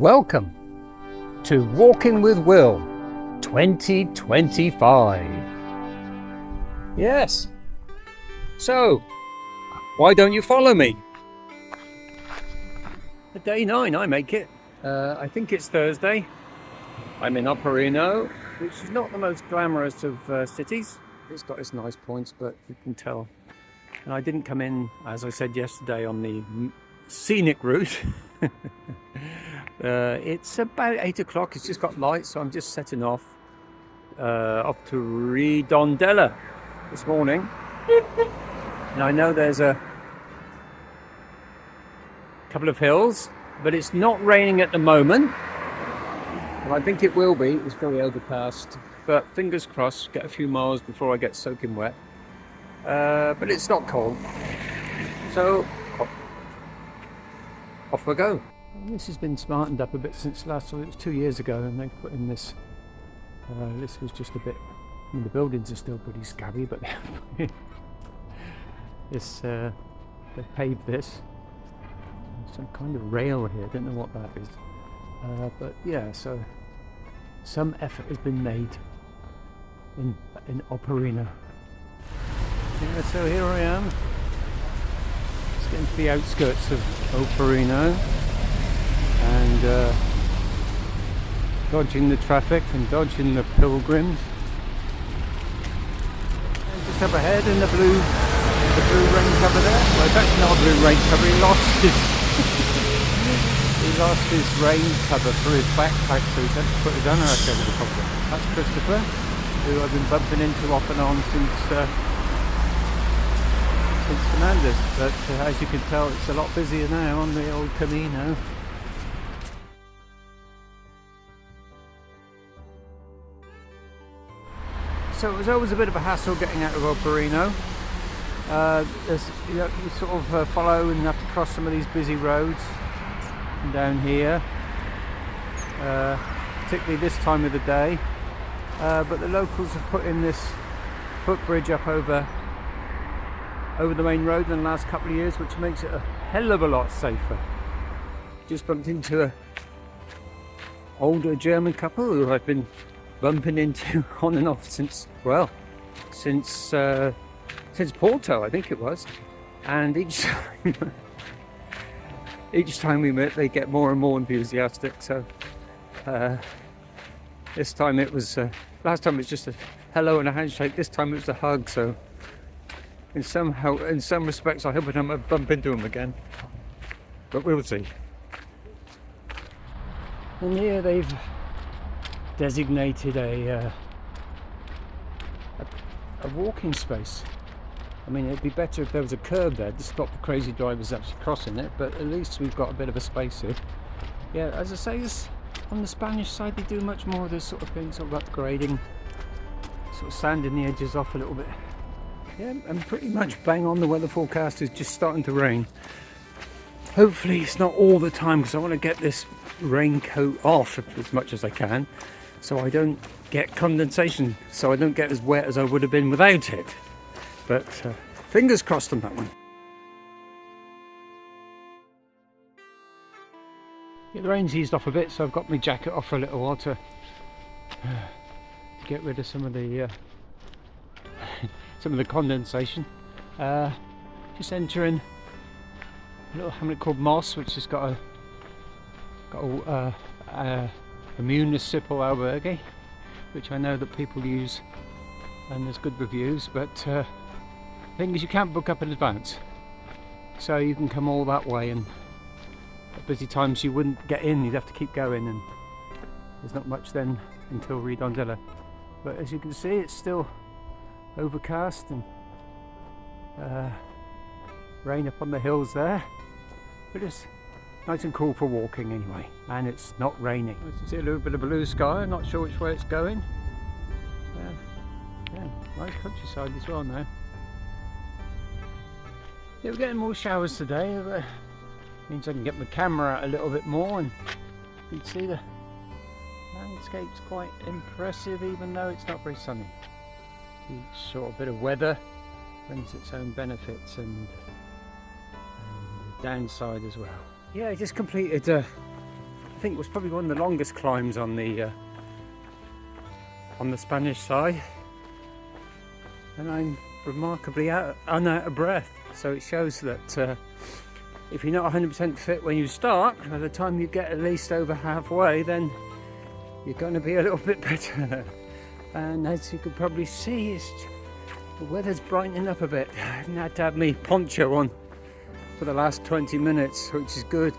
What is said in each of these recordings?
Welcome to Walking with Will 2025. Yes. So, why don't you follow me? Day 9, I make it. I think it's Thursday. I'm in Porrino, which is not the most glamorous of cities. It's got its nice points, but you can tell. And I didn't come in, as I said yesterday, on the scenic route. It's about 8 o'clock. It's just got light, so I'm just setting off to Redondela this morning. And I know there's a couple of hills, but it's not raining at the moment. And I think it will be. It's very overcast, but fingers crossed, get a few miles before I get soaking wet. But it's not cold, so off we go. This has been smartened up a bit since last time. It was 2 years ago, and they put in this. This was just a bit. I mean, the buildings are still pretty scabby, but this they paved this. Some kind of rail here. Don't know what that is, but yeah. So some effort has been made in Porrino. Yeah, so here I am. It's getting to the outskirts of Porrino and dodging the traffic and dodging the pilgrims. And just up ahead in the blue rain cover there. Well, it's actually not a blue rain cover. He lost his rain cover for his backpack, so he's had to put his anorak over the top of it. That's Christopher, who I've been bumping into off and on since Fernandez, but as you can tell, it's a lot busier now on the old Camino. So it was always a bit of a hassle getting out of Porrino. You sort of follow and have to cross some of these busy roads down here, particularly this time of the day. But the locals have put in this footbridge up over the main road in the last couple of years, which makes it a hell of a lot safer. Just bumped into an older German couple who I've been bumping into on and off since Porto, I think it was. And each time we met, they get more and more enthusiastic. So this time it was, last time it was just a hello and a handshake. This time it was a hug. So in some respects, I hope I don't bump into him again, but we'll see. And here they've designated a walking space. I mean, it'd be better if there was a curb there to stop the crazy drivers actually crossing it, but at least we've got a bit of a space here. Yeah, as I say, on the Spanish side, they do much more of this sort of thing, sort of upgrading, sort of sanding the edges off a little bit. Yeah, and pretty much bang on, the weather forecast is just starting to rain. Hopefully it's not all the time, because I want to get this raincoat off as much as I can, so I don't get condensation, so I don't get as wet as I would have been without it. But fingers crossed on that one. Yeah, the rain's eased off a bit, so I've got my jacket off for a little while to get rid of some of the condensation. Just entering a little hamlet called Moss, which has got a municipal albergue, which I know that people use, and there's good reviews. But the thing is, you can't book up in advance, so you can come all that way, and at busy times you wouldn't get in. You'd have to keep going, and there's not much then until Redondela. But as you can see, it's still overcast and rain up on the hills there, but it's nice and cool for walking anyway, and it's not raining. You can see a little bit of blue sky. I'm not sure which way it's going. Yeah, nice countryside as well now. Yeah, we're getting more showers today. Means I can get my camera out a little bit more, and you can see the landscape's quite impressive, even though it's not very sunny. Each sort of bit of weather brings its own benefits and downside as well. Yeah, I just completed think was probably one of the longest climbs on the Spanish side, and I'm remarkably out of breath. So it shows that if you're not 100% fit when you start, by the time you get at least over halfway, then you're going to be a little bit better. And as you can probably see, the weather's brightening up a bit. I haven't had to have my poncho on for the last 20 minutes, which is good.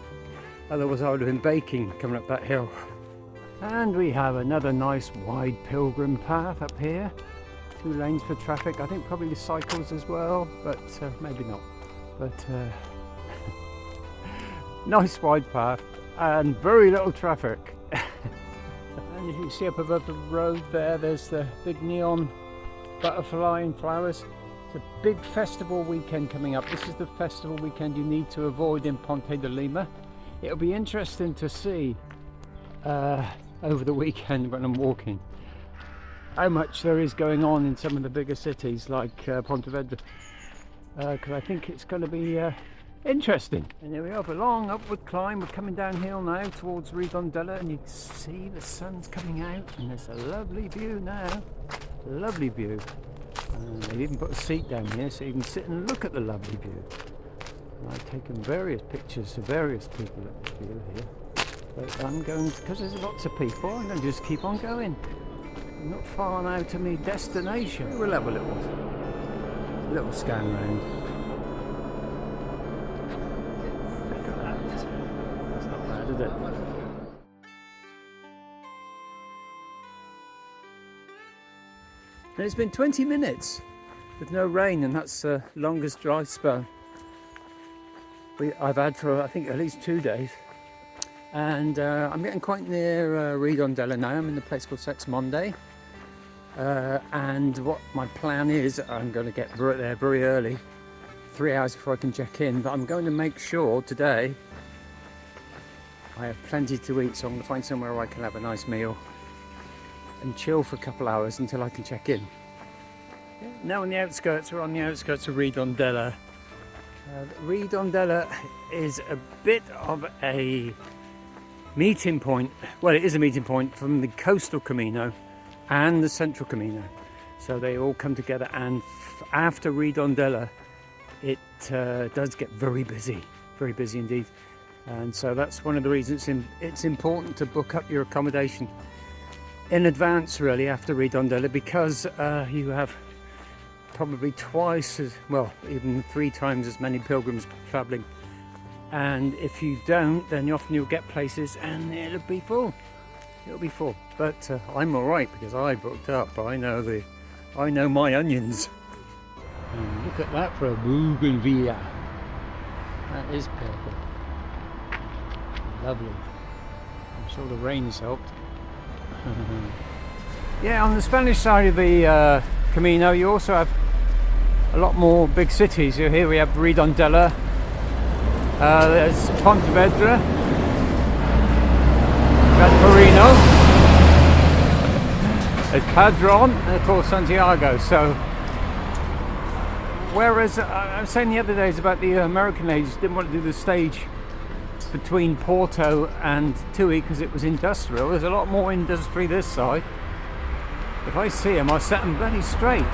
Otherwise I would have been baking coming up that hill. And we have another nice wide pilgrim path up here. 2 lanes for traffic. I think probably the cycles as well, but maybe not. But nice wide path and very little traffic. And as you see up above the road there's the big neon butterfly and flowers. It's a big festival weekend coming up. This is the festival weekend you need to avoid in Ponte de Lima. It'll be interesting to see over the weekend when I'm walking how much there is going on in some of the bigger cities like Pontevedra, because I think it's going to be interesting. And here we have a long upward climb. We're coming downhill now towards Redondela, and you can see the sun's coming out and there's a lovely view now. Lovely view. They've even put a seat down here so you can sit and look at the lovely view. And I've taken various pictures of various people at this view here. But I'm going, because there's lots of people, I'm going to just keep on going. I'm not far now to my destination. We'll have a little scan round. Look at that. That's not bad, is it? And it's been 20 minutes with no rain, and that's the longest dry spell I've had for I think at least 2 days. And I'm getting quite near Redondela now. I'm in a place called Sexmonde. And what my plan is, I'm going to get there very early, 3 hours before I can check in, but I'm going to make sure today I have plenty to eat, so I'm going to find somewhere where I can have a nice meal and chill for a couple hours until I can check in. Now on the outskirts, we're on the outskirts of Redondela. Redondela is a bit of a meeting point. Well, it is a meeting point from the coastal Camino and the central Camino, so they all come together. And after Redondela, it does get very busy indeed. And so that's one of the reasons it's important to book up your accommodation in advance, really, after Redondela, because you have probably twice as well, even 3 times as many pilgrims travelling. And if you don't, then often you'll get places and it'll be full. But I'm all right because I booked up. I know my onions. And look at that for a bougainvillea. That is purple. Lovely. I'm sure the rain's helped. Yeah, on the Spanish side of the Camino, you also have a lot more big cities. So here we have Redondela. There's Pontevedra, there's Porrino, there's Padron, and of course Santiago. So, whereas I was saying the other days about the American ladies didn't want to do the stage between Porto and Tui because it was industrial. There's a lot more industry this side. If I see them, I'll set them bloody straight.